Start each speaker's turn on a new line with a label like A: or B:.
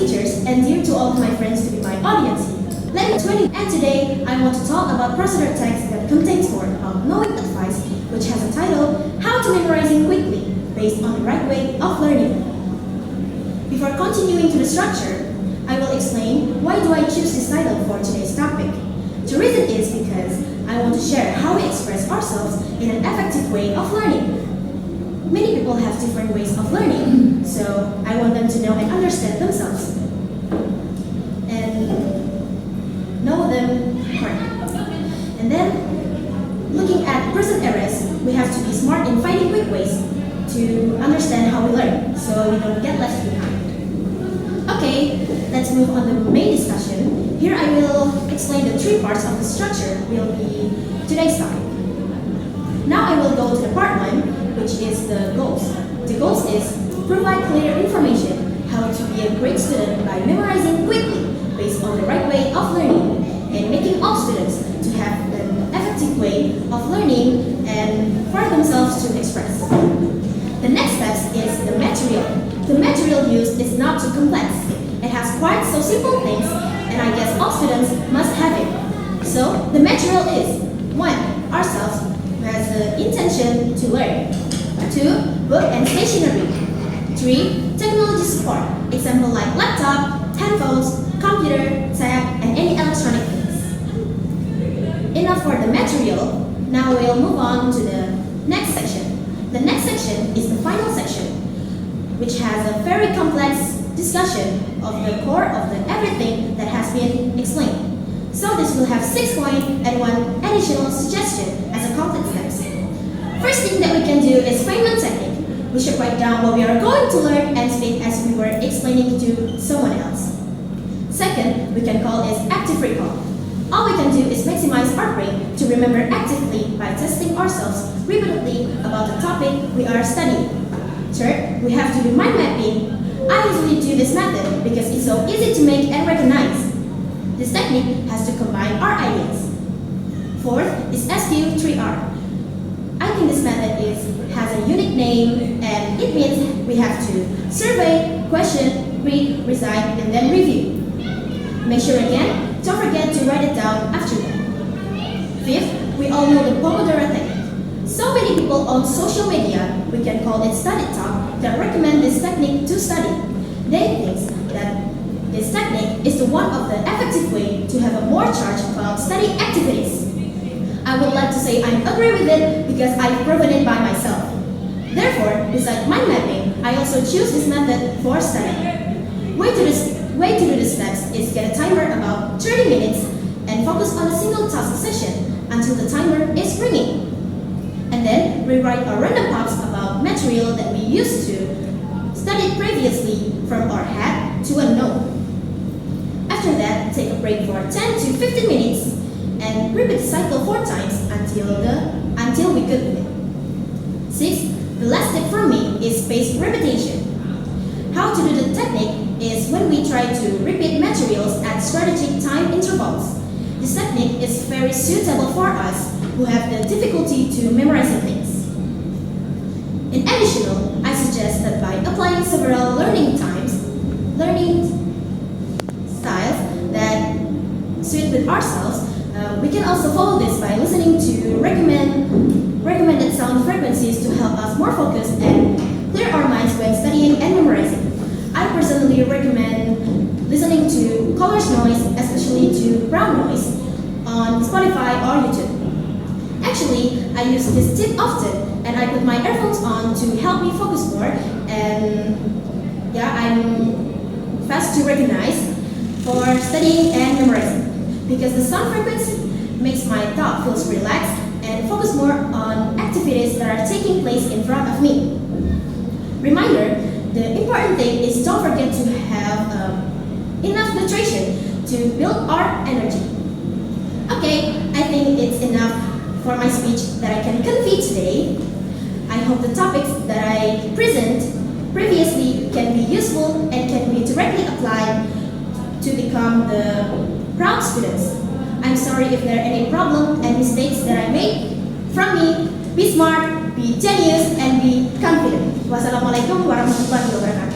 A: teachers, and dear to all of my friends to be my audience. Let me 20, and today I want to talk about procedure text that contains more about knowing advice, which has a title, How to Memorizing Quickly, based on the right way of learning. Before continuing to the structure, I will explain why do I choose this title for today's topic. The reason is because I want to share how we express ourselves in an effective way of learning. Many people have different ways of learning, so I want them to know and understand themselves and know them correctly. And then, looking at present eras, we have to be smart in finding quick ways to understand how we learn, so we don't get left behind. Okay, let's move on to the main discussion. Here I will explain the three parts of the structure will be today's topic. Now I will go to the part 1, which is the goals. The goals is provide clear information how to be a great student by memorizing quickly based on the right way of learning and making all students to have an effective way of learning and for themselves to express. The next step is the material. The material used is not too complex. It has quite so simple things, and I guess all students must have it. So the material is 1. Ourselves, who has the intention to learn. 2. Book and stationery. 3. Technology support. Example like laptop, handphones, computer, tab, and any electronic things. Enough for the material. Now we'll move on to the next section. The next section is the final section, which has a very complex discussion of the core of the everything that has been explained. So this will have 6 points and 1 additional suggestion as a complete steps. First thing that we can do is Feynman technique. We should write down what we are going to learn and speak as we were explaining to someone else. Second, we can call this active recall. All we can do is maximize our brain to remember actively by testing ourselves repeatedly about the topic we are studying. Third, we have to do mind mapping. I usually do this method because it's so easy to make and recognize. This technique has to combine our ideas. Fourth is SQ3R. I think this method has a unique name, and it means we have to survey, question, read, recite, and then review. Make sure again, don't forget to write it down after that. Fifth, we all know the Pomodoro technique. So many people on social media, we can call it study talk, that recommend this technique to study. They think that this technique is the one of the effective way to have a more charge about study activities. I would like to say I agree with it because I've proven it by myself. Therefore, besides mind mapping, I also choose this method for studying. Way to do the steps is get a timer about 30 minutes and focus on a single task session until the timer is ringing. And then rewrite our random pops about material that we used to study previously from our head to a note. After that, take a break for 10 to 15 minutes and repeat the cycle 4 times until we good with it. 6. The last tip for me is spaced repetition. How to do the technique is when we try to repeat materials at strategic time intervals. This technique is very suitable for us who have the difficulty to memorizing things. In addition, I suggest that by applying several learning styles that suit with ourselves, we can also follow this by listening to recommended sound frequencies to help us more focus and clear our minds when studying and memorizing. I personally recommend listening to colors noise, especially to brown noise, on Spotify or YouTube. Actually, I use this tip often, and I put my earphones on to help me focus more, and yeah, I'm fast to recognize for studying and memorizing, because the sound frequency makes my thought feels relaxed and focus more on activities that are taking place in front of me. Reminder, the important thing is don't forget to have enough nutrition to build our energy. Okay, I think it's enough for my speech that I can convey today. I hope the topics that I present previously can be useful and can be directly applied to become the proud students. I'm sorry if there are any problems and mistakes that I made. From me, be smart, be genius, and be confident. Wassalamualaikum warahmatullahi wabarakatuh.